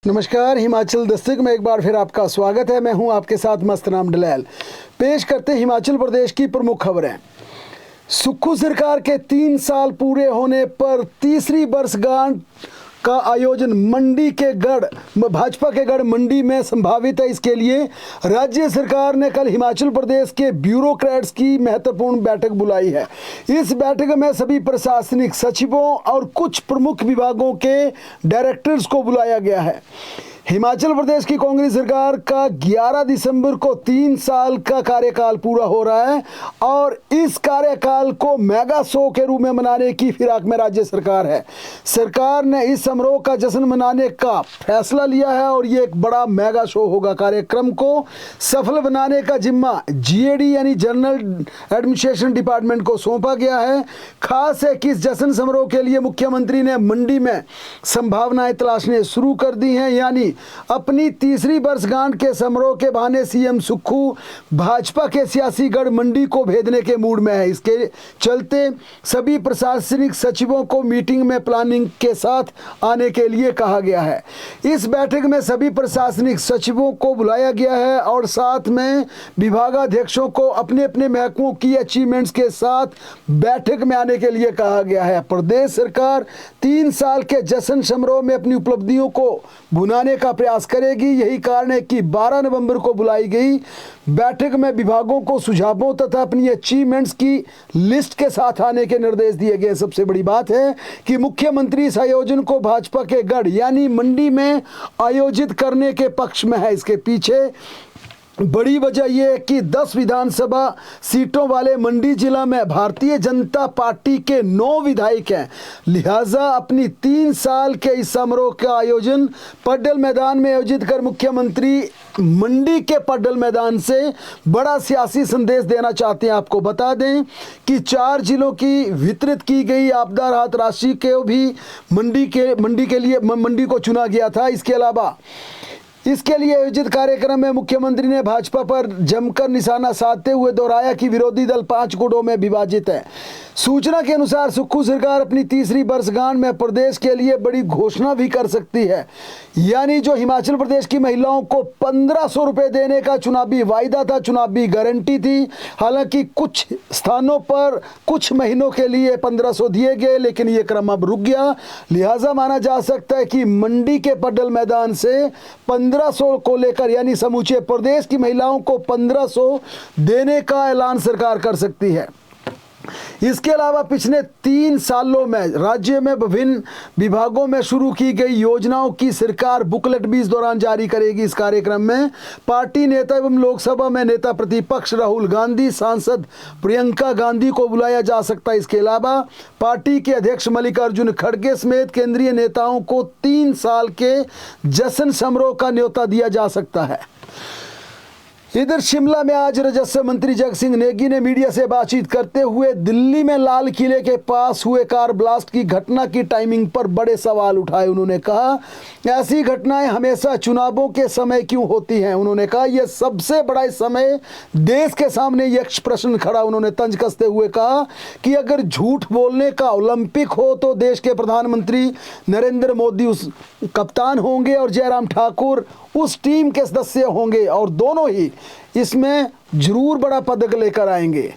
नमस्कार, हिमाचल दस्तक में एक बार फिर आपका स्वागत है। मैं हूं आपके साथ मस्तनाम डलैल। पेश करते हिमाचल प्रदेश की प्रमुख खबरें। सुक्खू सरकार के 3 साल पूरे होने पर तीसरी वर्षगांठ का आयोजन मंडी के गढ़ भाजपा के गढ़ मंडी में संभावित है। इसके लिए राज्य सरकार ने कल हिमाचल प्रदेश के ब्यूरोक्रेट्स की महत्वपूर्ण बैठक बुलाई है। इस बैठक में सभी प्रशासनिक सचिवों और कुछ प्रमुख विभागों के डायरेक्टर्स को बुलाया गया है। हिमाचल प्रदेश की कांग्रेस सरकार का 11 दिसंबर को 3 साल का कार्यकाल पूरा हो रहा है और इस कार्यकाल को मेगा शो के रूप में मनाने की फिराक में राज्य सरकार है। सरकार ने इस समारोह का जश्न मनाने का फैसला लिया है और ये एक बड़ा मेगा शो होगा। कार्यक्रम को सफल बनाने का जिम्मा जीएडी यानी जनरल एडमिनिस्ट्रेशन डिपार्टमेंट को सौंपा गया है। खास है कि इस जश्न समारोह के लिए मुख्यमंत्री ने मंडी में संभावनाएं तलाशने शुरू कर दी हैं। यानी अपनी तीसरी वर्षगांठ के समारोह के बहाने सीएम सुक्खू भाजपा के सियासी गढ़ मंडी को भेजने के मूड में है। इसके चलते सभी प्रशासनिक सचिवों को मीटिंग में प्लानिंग के साथ आने के लिए कहा गया है। इस बैठक में सभी प्रशासनिक सचिवों को बुलाया गया है और साथ में विभागाध्यक्षों को अपने अपने महकमों की अचीवमेंट्स के साथ बैठक में आने के लिए कहा गया है। प्रदेश सरकार 3 साल के जश्न समारोह में अपनी उपलब्धियों को भुनाने का प्रयास करेगी। यही कारण है कि 12 नवंबर को बुलाई गई बैठक में विभागों को सुझावों तथा अपनी अचीवमेंट्स की लिस्ट के साथ आने के निर्देश दिए गए। सबसे बड़ी बात है कि मुख्यमंत्री इस आयोजन को भाजपा के गढ़ यानी मंडी में आयोजित करने के पक्ष में है। इसके पीछे बड़ी वजह यह है कि 10 विधानसभा सीटों वाले मंडी जिला में भारतीय जनता पार्टी के 9 विधायक हैं। लिहाजा अपनी 3 साल के इस समारोह का आयोजन पड्डल मैदान में आयोजित कर मुख्यमंत्री मंडी के पड्डल मैदान से बड़ा सियासी संदेश देना चाहते हैं। आपको बता दें कि 4 जिलों की वितरित की गई आपदा राहत राशि को भी मंडी को चुना गया था। इसके लिए आयोजित कार्यक्रम में मुख्यमंत्री ने भाजपा पर जमकर निशाना साधते हुए दोहराया कि विरोधी दल 5 गुटों में विभाजित है। सूचना के अनुसार सुक्खू सरकार अपनी तीसरी वर्षगांठ में प्रदेश के लिए बड़ी घोषणा भी कर सकती है। यानी जो हिमाचल प्रदेश की महिलाओं को 1500 रुपये देने का चुनावी वायदा था, चुनावी गारंटी थी। हालांकि कुछ स्थानों पर कुछ महीनों के लिए 1500 दिए गए, लेकिन ये क्रम अब रुक गया। लिहाजा माना जा सकता है कि मंडी के पड्डल मैदान से 1500 को लेकर यानी समूचे प्रदेश की महिलाओं को 1500 देने का ऐलान सरकार कर सकती है। इसके अलावा पिछले 3 सालों में राज्य में विभिन्न विभागों में शुरू की गई योजनाओं की सरकार बुकलेट भी इस दौरान जारी करेगी। इस कार्यक्रम में पार्टी नेता एवं लोकसभा में नेता प्रतिपक्ष राहुल गांधी, सांसद प्रियंका गांधी को बुलाया जा सकता है। इसके अलावा पार्टी के अध्यक्ष मल्लिकार्जुन खड़गे समेत केंद्रीय नेताओं को 3 साल के जश्न समारोह का न्योता दिया जा सकता है। इधर शिमला में आज राजस्व मंत्री जग सिंह नेगी ने मीडिया से बातचीत करते हुए दिल्ली में लाल किले के पास हुए कार ब्लास्ट की घटना की टाइमिंग पर बड़े सवाल उठाए। उन्होंने कहा ऐसी घटनाएं हमेशा चुनावों के समय क्यों होती हैं। उन्होंने कहा यह सबसे बड़ा इस समय देश के सामने यक्ष प्रश्न खड़ा। उन्होंने तंज कसते हुए कहा कि अगर झूठ बोलने का ओलंपिक हो तो देश के प्रधानमंत्री नरेंद्र मोदी उस कप्तान होंगे और जयराम ठाकुर उस टीम के सदस्य होंगे और दोनों ही इसमें जरूर बड़ा पदक लेकर आएंगे।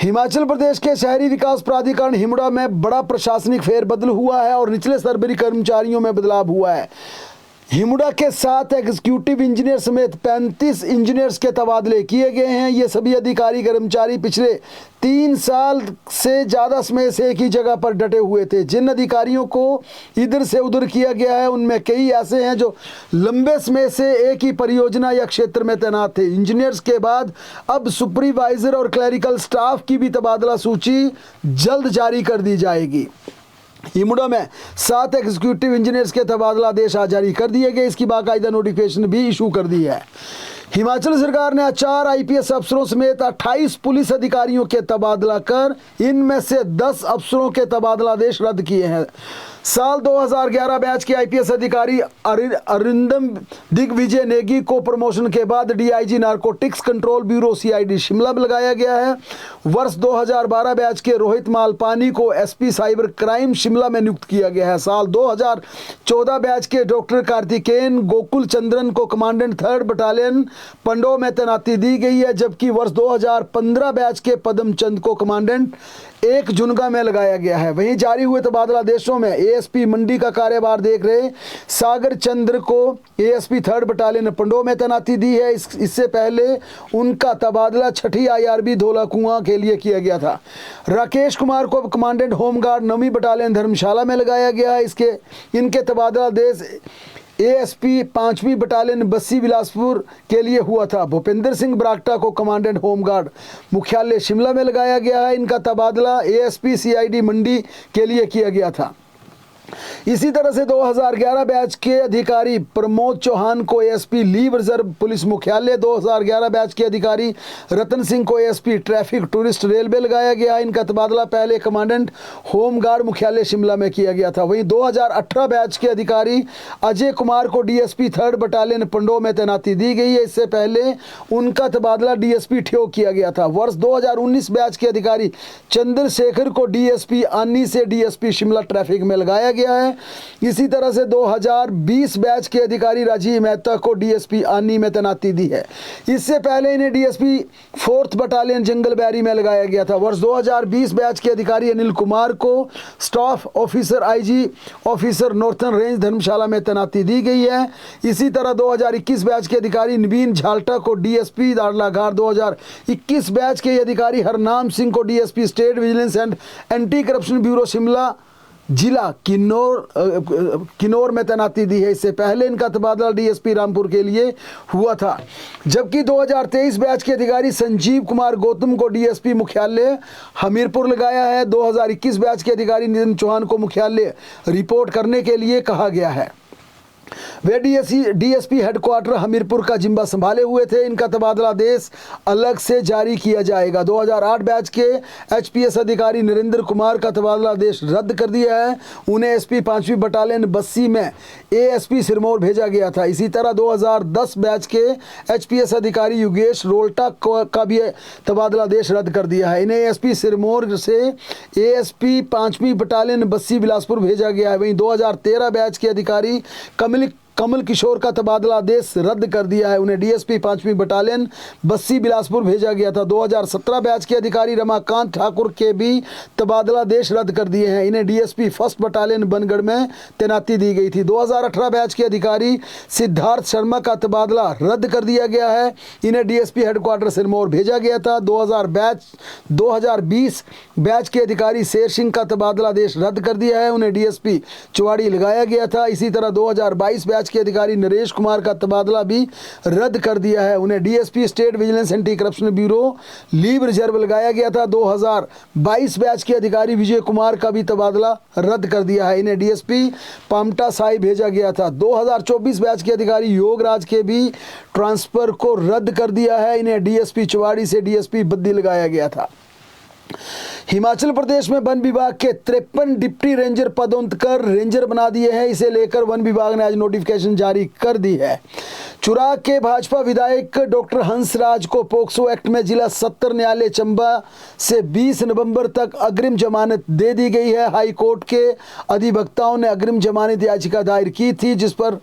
हिमाचल प्रदेश के शहरी विकास प्राधिकरण हिमुडा में बड़ा प्रशासनिक फेरबदल हुआ है और निचले स्तर कर्मचारियों में बदलाव हुआ है। हिमुडा के 7 एग्जीक्यूटिव इंजीनियर समेत 35 इंजीनियर्स के तबादले किए गए हैं। ये सभी अधिकारी कर्मचारी पिछले 3 साल से ज़्यादा समय से एक ही जगह पर डटे हुए थे। जिन अधिकारियों को इधर से उधर किया गया है उनमें कई ऐसे हैं जो लंबे समय से एक ही परियोजना या क्षेत्र में तैनात थे। इंजीनियर्स के बाद अब सुपरवाइजर और क्लरिकल स्टाफ की भी तबादला सूची जल्द जारी कर दी जाएगी। हिमुडा में 7 एग्जीक्यूटिव इंजीनियर्स के तबादला आदेश आज जारी कर दिए गए। इसकी बाकायदा नोटिफिकेशन भी इशू कर दी है। हिमाचल सरकार ने 4 आईपीएस अफसरों समेत 28 पुलिस अधिकारियों के तबादला कर इनमें से 10 अफसरों के तबादलादेश रद्द किए हैं। साल 2011 बैच के आईपीएस अधिकारी अरिंदम दिग्विजय नेगी को प्रमोशन के बाद DIG narcotics control bureau CID Shimla में लगाया गया है। वर्ष 2012 बैच के रोहित मालपानी को एसपी साइबर क्राइम शिमला में नियुक्त किया गया है। साल 2014 बैच के डॉक्टर कार्तिकेयन गोकुल चंद्रन को कमांडेंट 3rd बटालियन पंडो में तैनाती दी गई है, जबकि वर्ष 2015 बैच के पदम चंद को कमांडेंट 1 जुनगा में लगाया गया है। वहीं जारी हुए तबादलादेशों में एएसपी मंडी का कार्यभार देख रहे सागर चंद्र को एएसपी 3rd बटालियन पंडो में तैनाती दी है। इससे पहले उनका तबादला 6ठी आईआरबी धौलाकुआं के लिए किया गया था। राकेश कुमार को कमांडेंट होमगार्ड 9वीं बटालियन धर्मशाला में लगाया गया है। इनके तबादलादेश एएसपी 5वीं बटालियन बस्सी बिलासपुर के लिए हुआ था। भूपेंद्र सिंह बरागटा को कमांडेंट होमगार्ड मुख्यालय शिमला में लगाया गया है। इनका तबादला एएसपी सीआईडी मंडी के लिए किया गया था। इसी तरह से 2011 बैच के अधिकारी प्रमोद चौहान को एएसपी लीव रिजर्व पुलिस मुख्यालय, 2011 बैच के अधिकारी रतन सिंह को एएसपी ट्रैफिक टूरिस्ट रेलवे लगाया गया। इनका तबादला पहले कमांडेंट होमगार्ड मुख्यालय शिमला में किया गया था। वहीं 2018 बैच के अधिकारी अजय कुमार को डीएसपी 3rd बटालियन पंडो में तैनाती दी गई है। इससे पहले उनका तबादला डीएसपी ठियोग किया गया था। वर्ष 2019 बैच के अधिकारी चंद्रशेखर को डीएसपी आनी से डीएसपी शिमला ट्रैफिक में लगाया गया है। इसी तरह से 2020 बैच के अधिकारी राजीव मेहता को डीएसपी आनी में तैनाती दी है। इससे पहले इन्हें डीएसपी 4th बटालियन जंगलबैरी में लगाया गया था। वर्ष 2020 बैच के अधिकारी अनिल कुमार को staff officer IG officer northern range Dharamshala में तैनाती दी गई है। इसी तरह 2021 बैच के अधिकारी नवीन झाल्टा को डीएसपी दाड़लाघाट, 2021 बैच के अधिकारी हरनाम सिंह को DSP state vigilance and anti corruption bureau Shimla जिला किन्नौर में तैनाती दी है। इससे पहले इनका तबादला डीएसपी रामपुर के लिए हुआ था। जबकि 2023 बैच के अधिकारी संजीव कुमार गौतम को डीएसपी मुख्यालय हमीरपुर लगाया है। 2021 बैच के अधिकारी नितिन चौहान को मुख्यालय रिपोर्ट करने के लिए कहा गया है। वे डीएसपी हेडक्वार्टर हमीरपुर का जिम्मा संभाले हुए थे। इनका तबादला आदेश अलग से जारी किया जाएगा। 2008 बैच के एचपीएस अधिकारी नरेंद्र कुमार का तबादला आदेश रद्द कर दिया है। उन्हें एसपी 5वीं बटालियन बस्सी में एएसपी सिरमौर भेजा गया था। इसी तरह 2010 बैच के एचपीएस अधिकारी योगेश रोल्टा का भी तबादला आदेश रद्द कर दिया है। इन्हें एसपी सिरमौर से एएसपी 5वीं बटालियन बस्सी बिलासपुर भेजा गया है। वहीं 2013 बैच के अधिकारी कमल किशोर का तबादला आदेश रद्द कर दिया है। उन्हें डीएसपी 5वीं बटालियन बस्सी बिलासपुर भेजा गया था। 2017 बैच के अधिकारी रमाकांत ठाकुर के भी तबादला आदेश रद्द कर दिए हैं। इन्हें डीएसपी 1st बटालियन बनगढ़ में तैनाती दी गई थी। 2018 बैच के अधिकारी सिद्धार्थ शर्मा का तबादला रद्द कर दिया गया है। इन्हें डीएसपी हेडक्वार्टर सिरमौर भेजा गया था। 2020 बैच के अधिकारी शेर सिंह का तबादला आदेश रद्द कर दिया है। उन्हें डीएसपी चुवाड़ी लगाया गया था। इसी तरह 2022 बैच के अधिकारी नरेश कुमार का तबादला भी रद्द कर दिया है। उन्हें DSP state vigilance anti corruption bureau leave reserve लगाया गया था। 2022 बैच के अधिकारी विजय कुमार का भी तबादला रद्द कर दिया है। इन्हें डीएसपी पामटा साई भेजा गया था। 2024 बैच के अधिकारी योगराज के भी ट्रांसफर को रद्द कर दिया है। इन्हें डीएसपी चुवाड़ी से डीएसपी बद्दी लगाया गया था। हिमाचल प्रदेश में वन विभाग के 53 डिप्टी रेंजर पदोन्नत कर रेंजर बना दिए हैं। इसे लेकर वन विभाग ने आज नोटिफिकेशन जारी कर दी है। चुराग के भाजपा विधायक डॉक्टर हंसराज को पोक्सो एक्ट में जिला सत्र न्यायालय चंबा से 20 नवंबर तक अग्रिम जमानत दे दी गई है। हाई कोर्ट के अधिवक्ताओं ने अग्रिम जमानत याचिका दायर की थी, जिस पर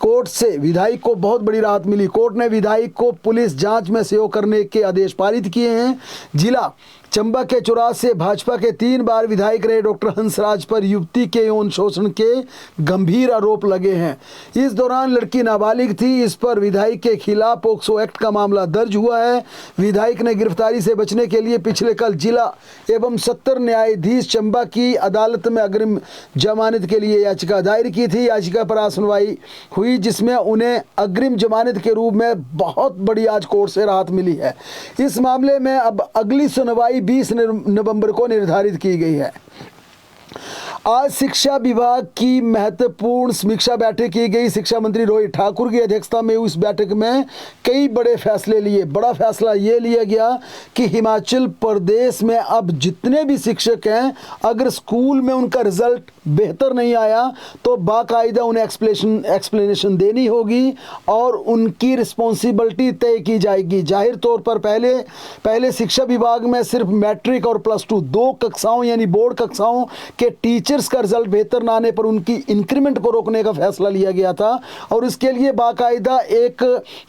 कोर्ट से विधायक को बहुत बड़ी राहत मिली। कोर्ट ने विधायक को पुलिस जांच में सहयोग करने के आदेश पारित किए हैं। जिला चंबा के चुराग से भाजपा के 3 बार विधायक रहे डॉक्टर हंसराज पर युवती के यौन शोषण के गंभीर आरोप लगे हैं। इस दौरान लड़की नाबालिग थी। इस पर विधायक के खिलाफ पोक्सो एक्ट का मामला दर्ज हुआ है। विधायक ने गिरफ्तारी से बचने के लिए पिछले कल जिला एवं सत्र न्यायाधीश चंबा की अदालत में अग्रिम जमानत के लिए याचिका दायर की थी। याचिका पर आज सुनवाई हुई, जिसमें उन्हें अग्रिम जमानत के रूप में बहुत बड़ी आज कोर्ट से राहत मिली है। इस मामले में अब अगली सुनवाई 20 नवंबर को निर्धारित की गई है। आज शिक्षा विभाग की महत्वपूर्ण समीक्षा बैठक की गई। शिक्षा मंत्री रोहित ठाकुर की अध्यक्षता में इस बैठक में कई बड़े फैसले लिए। बड़ा फैसला ये लिया गया कि हिमाचल प्रदेश में अब जितने भी शिक्षक हैं, अगर स्कूल में उनका रिजल्ट बेहतर नहीं आया तो बाकायदा उन्हें एक्सप्लेनेशन देनी होगी और उनकी रिस्पॉन्सिबिलिटी तय की जाएगी। जाहिर तौर पर पहले शिक्षा विभाग में सिर्फ मैट्रिक और +2 दो कक्षाओं यानी बोर्ड कक्षाओं के टीचर्स का रिजल्ट बेहतर ना आने पर उनकी इंक्रीमेंट को रोकने का फैसला लिया गया था और इसके लिए बाकायदा एक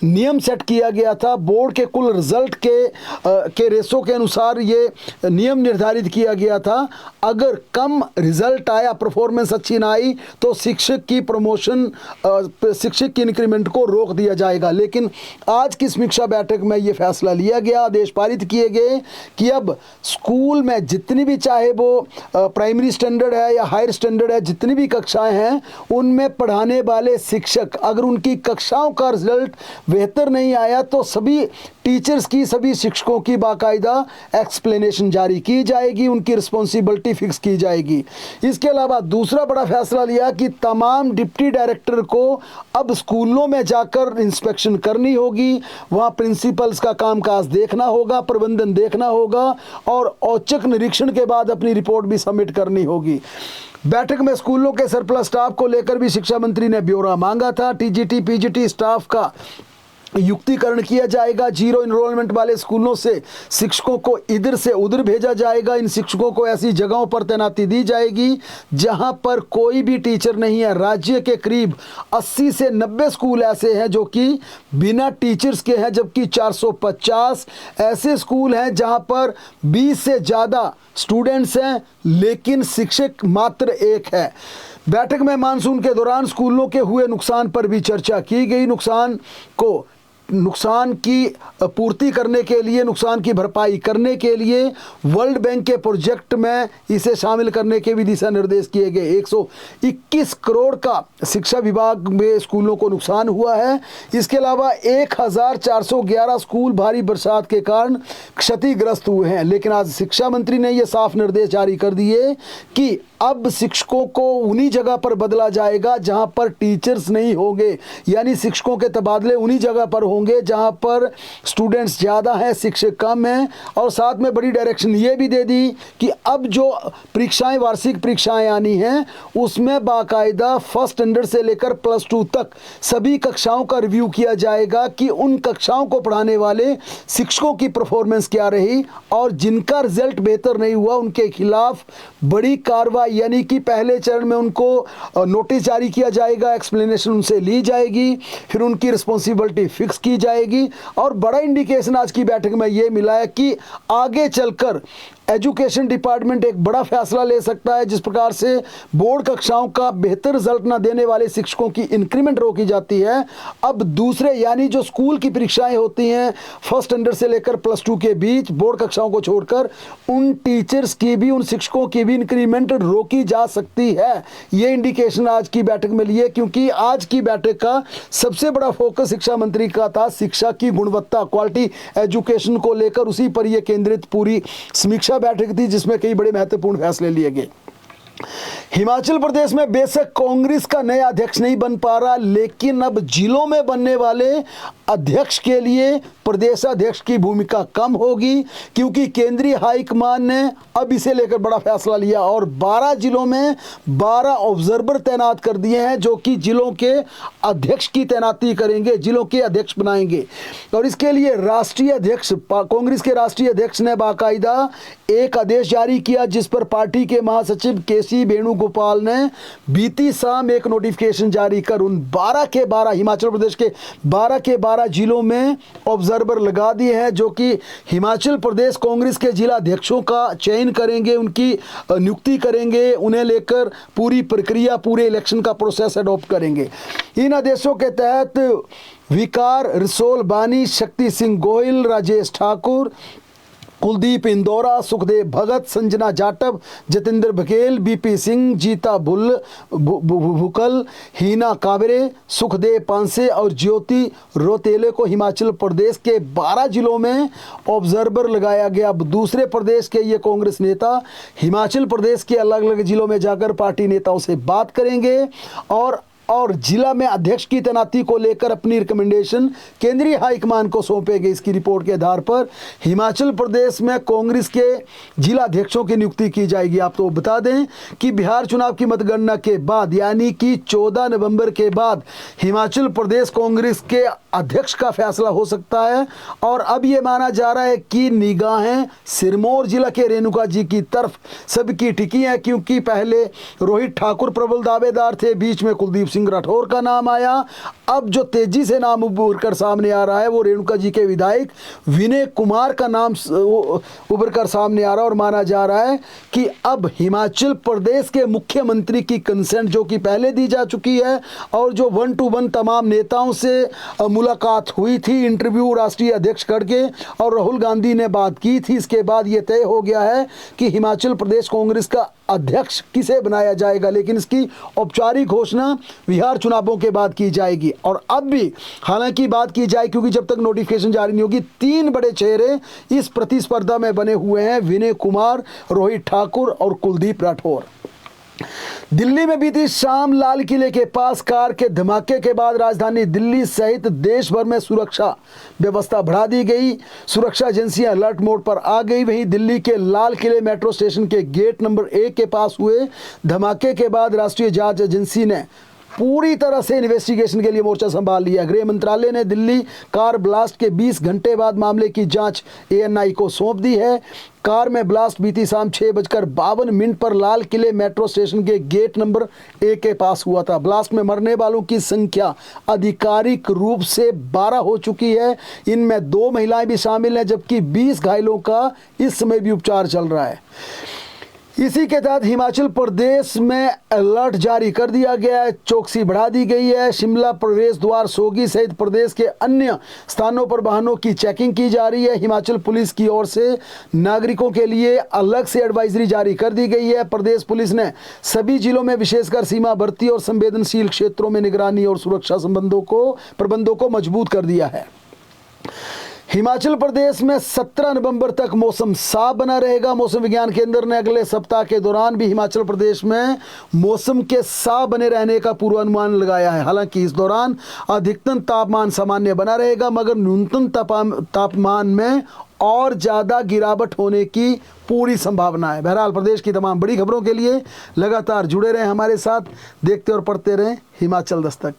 नियम सेट किया गया था। बोर्ड के कुल रिजल्ट के रेशो के अनुसार ये नियम निर्धारित किया गया था। अगर कम रिजल्ट आया, परफॉर्मेंस अच्छी ना आई तो शिक्षक की प्रमोशन, शिक्षक की इंक्रीमेंट को रोक दिया जाएगा। लेकिन आज की समीक्षा बैठक में ये फैसला लिया गया, आदेश पारित किए गए कि अब स्कूल में जितनी भी, चाहे वो प्राइमरी स्टैंडर्ड है या हायर स्टैंडर्ड है, जितनी भी कक्षाएं हैं उनमें पढ़ाने वाले शिक्षक अगर उनकी कक्षाओं का रिजल्ट बेहतर नहीं आया तो सभी टीचर्स की, सभी शिक्षकों की बाकायदा एक्सप्लेनेशन जारी की जाएगी, उनकी रिस्पॉन्सिबिलिटी फिक्स की जाएगी। इसके अलावा दूसरा बड़ा फैसला लिया कि तमाम डिप्टी डायरेक्टर को अब स्कूलों में जाकर इंस्पेक्शन करनी होगी, वहाँ प्रिंसिपल्स का कामकाज देखना होगा, प्रबंधन देखना होगा और औचक निरीक्षण के बाद अपनी रिपोर्ट भी सबमिट करनी होगी। बैठक में स्कूलों के सरप्लस स्टाफ को लेकर भी शिक्षा मंत्री ने ब्यौरा मांगा था। टीजीटी पीजीटी स्टाफ का युक्तिकरण किया जाएगा। जीरो इनरोलमेंट वाले स्कूलों से शिक्षकों को इधर से उधर भेजा जाएगा। इन शिक्षकों को ऐसी जगहों पर तैनाती दी जाएगी जहां पर कोई भी टीचर नहीं है। राज्य के करीब 80 से 90 स्कूल ऐसे हैं जो कि बिना टीचर्स के हैं, जबकि 450 ऐसे स्कूल हैं जहां पर 20 से ज़्यादा स्टूडेंट्स हैं लेकिन शिक्षक मात्र एक है। बैठक में मानसून के दौरान स्कूलों के हुए नुकसान पर भी चर्चा की गई। नुकसान की पूर्ति करने के लिए, नुकसान की भरपाई करने के लिए वर्ल्ड बैंक के प्रोजेक्ट में इसे शामिल करने के भी दिशा निर्देश किए गए। 121 करोड़ का शिक्षा विभाग में स्कूलों को नुकसान हुआ है। इसके अलावा 1411 स्कूल भारी बरसात के कारण क्षतिग्रस्त हुए हैं। लेकिन आज शिक्षा मंत्री ने यह साफ निर्देश जारी कर दिए कि अब शिक्षकों को उन्हीं जगह पर बदला जाएगा जहां पर टीचर्स नहीं होंगे, यानी शिक्षकों के तबादले उन्हीं जगह पर होंगे जहां पर स्टूडेंट्स ज़्यादा हैं, शिक्षक कम हैं। और साथ में बड़ी डायरेक्शन ये भी दे दी कि अब जो परीक्षाएं, वार्षिक परीक्षाएं आनी हैं उसमें बाकायदा फर्स्ट स्टैंडर्ड से लेकर +2 तक सभी कक्षाओं का रिव्यू किया जाएगा कि उन कक्षाओं को पढ़ाने वाले शिक्षकों की परफॉर्मेंस क्या रही और जिनका रिजल्ट बेहतर नहीं हुआ उनके खिलाफ बड़ी कार्रवाई, यानी कि पहले चरण में उनको नोटिस जारी किया जाएगा, एक्सप्लेनेशन उनसे ली जाएगी, फिर उनकी रिस्पॉन्सिबिलिटी फिक्स की जाएगी। और बड़ा इंडिकेशन आज की बैठक में ये मिला है कि आगे चलकर एजुकेशन डिपार्टमेंट एक बड़ा फैसला ले सकता है। जिस प्रकार से बोर्ड कक्षाओं का बेहतर रिजल्ट ना देने वाले शिक्षकों की इंक्रीमेंट रोकी जाती है, अब दूसरे यानी जो स्कूल की परीक्षाएं होती हैं फर्स्ट स्टैंडर्ड से लेकर +2 के बीच बोर्ड कक्षाओं को छोड़कर, उन टीचर्स की भी, उन शिक्षकों की भी इंक्रीमेंट रोकी जा सकती है। ये इंडिकेशन आज की बैठक में लिए, क्योंकि आज की बैठक का सबसे बड़ा फोकस शिक्षा मंत्री का था शिक्षा की गुणवत्ता, क्वालिटी एजुकेशन को लेकर। उसी पर यह केंद्रित पूरी समीक्षा बैठक थी जिसमें कई बड़े महत्वपूर्ण फैसले लिए गए। हिमाचल प्रदेश में बेशक कांग्रेस का नया अध्यक्ष नहीं बन पा रहा, लेकिन अब जिलों में बनने वाले अध्यक्ष के लिए प्रदेशाध्यक्ष की भूमिका कम होगी, क्योंकि केंद्रीय हाईकमान ने अब इसे लेकर बड़ा फैसला लिया और 12 जिलों में 12 ऑब्जर्वर तैनात कर दिए हैं जो कि जिलों के अध्यक्ष की तैनाती करेंगे, जिलों के अध्यक्ष बनाएंगे। और इसके लिए राष्ट्रीय अध्यक्ष, कांग्रेस के राष्ट्रीय अध्यक्ष ने बाकायदा एक आदेश जारी किया जिस पर पार्टी के महासचिव केसी वेणुगोपाल ने बीती शाम एक नोटिफिकेशन जारी कर उन 12 के 12 हिमाचल प्रदेश के 12 के 12 जिलों में ऑब्जर्वर लगा दिए हैं जो कि हिमाचल प्रदेश कांग्रेस के जिला अध्यक्षों का चयन करेंगे, उनकी नियुक्ति करेंगे, उन्हें लेकर पूरी प्रक्रिया, पूरे इलेक्शन का प्रोसेस अडॉप्ट करेंगे। इन आदेशों के तहत विकार रसोल बानी, शक्ति सिंह गोयल, राजेश ठाकुर, कुलदीप इंदौरा, सुखदेव भगत, संजना जाटव, जतेंद्र बघेल, बीपी सिंह, जीता भुकल, हीना काबरे, सुखदेव पांसे और ज्योति रोतेले को हिमाचल प्रदेश के 12 जिलों में ऑब्जर्वर लगाया गया। अब दूसरे प्रदेश के ये कांग्रेस नेता हिमाचल प्रदेश के अलग अलग जिलों में जाकर पार्टी नेताओं से बात करेंगे और जिला में अध्यक्ष की तैनाती को लेकर अपनी रिकमेंडेशन केंद्रीय हाईकमान को सौंपेंगे। इसकी रिपोर्ट के आधार पर हिमाचल प्रदेश में कांग्रेस के जिला अध्यक्षों की नियुक्ति की जाएगी। आपको बता दें कि बिहार चुनाव की मतगणना के बाद यानी कि 14 नवंबर के बाद हिमाचल प्रदेश कांग्रेस के अध्यक्ष का फैसला हो सकता है। और अब ये माना जा रहा है कि निगाहें सिरमौर जिला के रेणुका जी की तरफ सबकी टिकी हैं, क्योंकि पहले रोहित ठाकुर प्रबल दावेदार थे, बीच में कुलदीप सिंह राठौर का नाम आया। अब जो तेजी से नाम उभर कर सामने आ रहा है वो रेणुका जी के विधायक विनय कुमार का नाम उभर कर सामने आ रहा है और माना जा रहा है कि अब हिमाचल प्रदेश के मुख्यमंत्री की कंसेंट जो कि पहले दी जा चुकी है और जो 1 to 1 तमाम नेताओं से मुलाकात हुई थी, इंटरव्यू राष्ट्रीय अध्यक्ष करके और राहुल गांधी ने बात की थी, इसके बाद ये तय हो गया है कि हिमाचल प्रदेश कांग्रेस का अध्यक्ष किसे बनाया जाएगा। लेकिन इसकी औपचारिक घोषणा बिहार चुनावों के बाद की जाएगी। और अब भी हालांकि बात की जाए, क्योंकि जब तक नोटिफिकेशन जारी नहीं होगी, 3 बड़े चेहरे इस प्रतिस्पर्धा में बने हुए हैं, विनय कुमार, रोहित ठाकुर और कुलदीप राठौर। दिल्ली में बीती शाम लाल किले के पास कार के धमाके के बाद राजधानी दिल्ली सहित देश भर में सुरक्षा व्यवस्था बढ़ा दी गई। सुरक्षा एजेंसियां अलर्ट मोड पर आ गई। वहीं दिल्ली के लाल किले मेट्रो स्टेशन के गेट नंबर 1 के पास हुए धमाके के बाद राष्ट्रीय जांच एजेंसी ने पूरी तरह से इन्वेस्टिगेशन के लिए मोर्चा संभाल लिया। गृह मंत्रालय ने दिल्ली कार ब्लास्ट के 20 घंटे बाद मामले की जांच ANI को सौंप दी है। कार में ब्लास्ट बीती शाम 6:52 पर लाल किले मेट्रो स्टेशन के गेट नंबर 1 के पास हुआ था। ब्लास्ट में मरने वालों की संख्या आधिकारिक रूप से 12 हो चुकी है। इनमें 2 महिलाएं भी शामिल हैं, जबकि 20 घायलों का इस समय भी उपचार चल रहा है। इसी के तहत हिमाचल प्रदेश में अलर्ट जारी कर दिया गया है, चौकसी बढ़ा दी गई है। शिमला प्रवेश द्वार, सोगी सहित प्रदेश के अन्य स्थानों पर वाहनों की चेकिंग की जा रही है। हिमाचल पुलिस की ओर से नागरिकों के लिए अलग से एडवाइजरी जारी कर दी गई है। प्रदेश पुलिस ने सभी जिलों में विशेषकर सीमावर्ती और संवेदनशील क्षेत्रों में निगरानी और सुरक्षा प्रबंधों को मजबूत कर दिया है। हिमाचल प्रदेश में 17 नवंबर तक मौसम साफ बना रहेगा। मौसम विज्ञान केंद्र ने अगले सप्ताह के दौरान भी हिमाचल प्रदेश में मौसम के साफ बने रहने का पूर्वानुमान लगाया है। हालांकि इस दौरान अधिकतम तापमान सामान्य बना रहेगा, मगर न्यूनतम तापमान में और ज़्यादा गिरावट होने की पूरी संभावना है। बहरहाल प्रदेश की तमाम बड़ी खबरों के लिए लगातार जुड़े रहें हमारे साथ, देखते और पढ़ते रहें हिमाचल दस्तक।